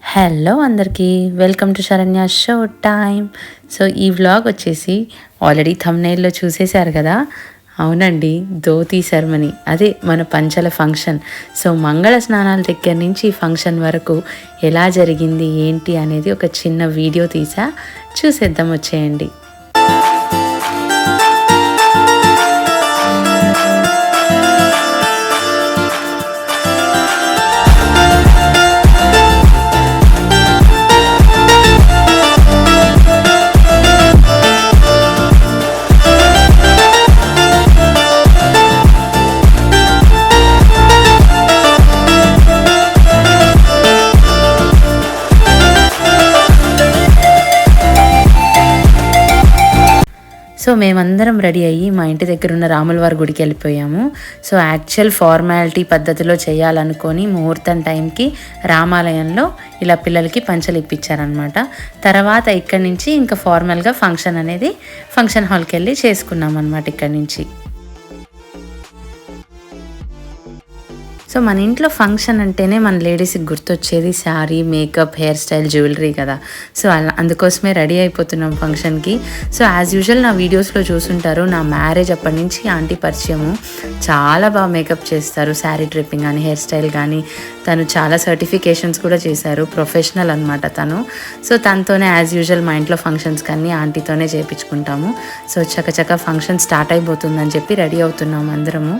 Hello అందరికీ welcome to Saranya show time. So ఈ vlog వచ్చేసి ఆల్రెడీ థంబ్నెయిల్లో చూసేశారు కదా. అవునండి, ధోతి సెరమనీ, అదే మన పంచల ఫంక్షన్. సో మంగళ స్నానాల దగ్గర నుంచి ఫంక్షన్ వరకు ఎలా జరిగింది ఏంటి అనేది ఒక చిన్న వీడియో తీసా, చూసేద్దాం వచ్చేయండి. సో మేమందరం రెడీ అయ్యి మా ఇంటి దగ్గర ఉన్న రాములవారి గుడికి వెళ్ళిపోయాము. సో యాక్చువల్ ఫార్మాలిటీ పద్ధతిలో చేయాలనుకొని ముహూర్తం టైంకి రామాలయంలో ఇలా పిల్లలకి పంచలు ఇప్పించారనమాట. తర్వాత ఇక్కడి నుంచి ఇంకా ఫార్మల్గా ఫంక్షన్ అనేది ఫంక్షన్ హాల్కి వెళ్ళి చేసుకున్నాం అనమాట ఇక్కడి నుంచి. సో మన ఇంట్లో ఫంక్షన్ అంటేనే మన లేడీస్కి గుర్తొచ్చేది sari, makeup, hair style, jewellery కదా. సో అందుకోసమే రెడీ అయిపోతున్నాం ఫంక్షన్కి. సో యాజ్ యూజువల్ నా వీడియోస్లో చూసుంటారు, నా మ్యారేజ్ అప్పటి నుంచి ఆంటీ పరిచయము. చాలా బాగా మేకప్ చేస్తారు, శారీ డ్రిప్పింగ్ కానీ హెయిర్ స్టైల్ కానీ. తను చాలా సర్టిఫికేషన్స్ కూడా చేశారు, ప్రొఫెషనల్ అనమాట తను. సో తనతోనే యాజ్ యూజువల్ మా ఇంట్లో ఫంక్షన్స్ కానీ ఆంటీతోనే చేయించుకుంటాము. సో చకచక ఫంక్షన్ స్టార్ట్ అయిపోతుందని చెప్పి రెడీ అవుతున్నాము అందరము.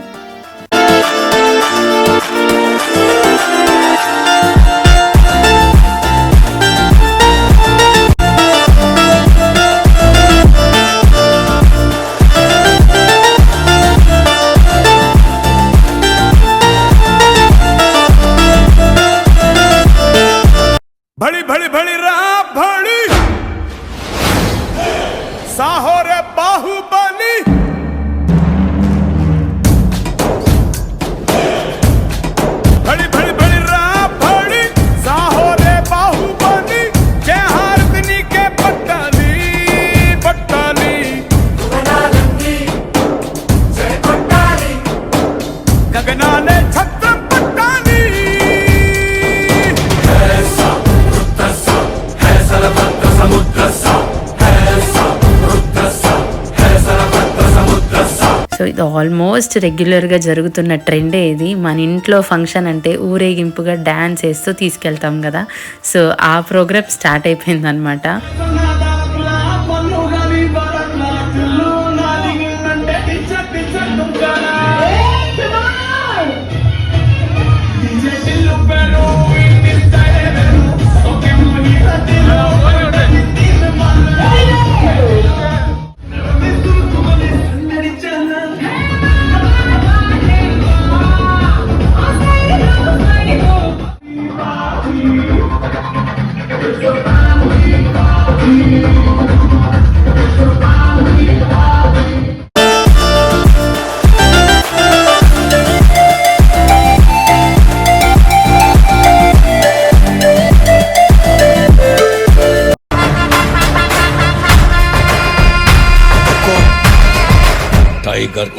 भड़ी भड़ी भड़ी रहा भड़ी साहो रे बाहुबली भड़ी भड़ी भड़ी रहा भड़ी साहो रे बाहुबली जय हारदिनी के पट्टाली पट्टाली जय पट्टाली गगना ने छत्र पट्टाली సో ఇది ఆల్మోస్ట్ రెగ్యులర్గా జరుగుతున్న ట్రెండే ఇది. మన ఇంట్లో ఫంక్షన్ అంటే ఊరేగింపుగా డ్యాన్స్ వేస్తూ తీసుకెళ్తాం కదా. సో ఆ ప్రోగ్రామ్ స్టార్ట్ అయిపోయిందనమాట. టైగర్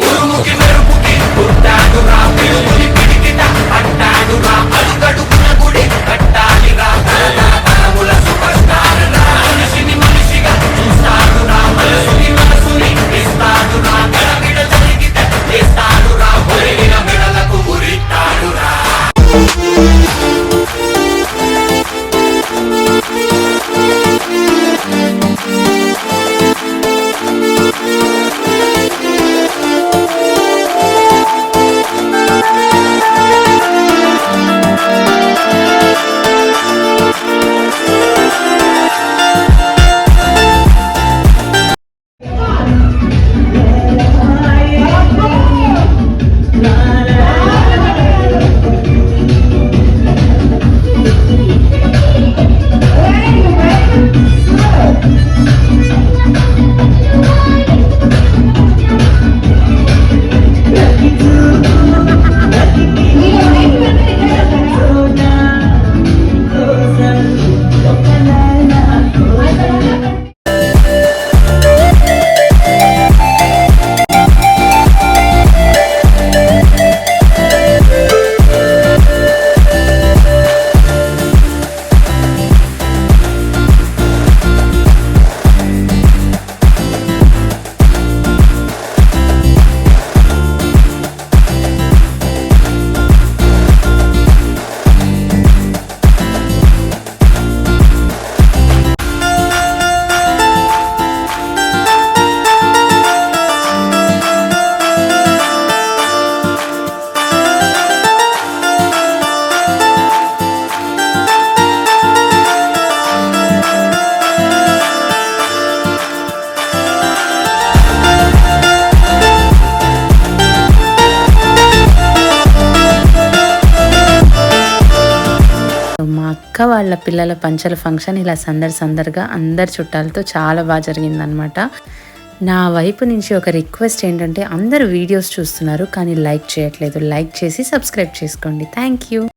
అక్క వాళ్ళ పిల్లల పంచల ఫంక్షన్ ఇలా సందడిగా అందరి చుట్టాలతో చాలా బాగా జరిగిందనమాట. నా వైపు నుంచి ఒక రిక్వెస్ట్ ఏంటంటే అందరూ వీడియోస్ చూస్తున్నారు కానీ లైక్ చేయట్లేదు. లైక్ చేసి సబ్స్క్రైబ్ చేసుకోండి. Thank you.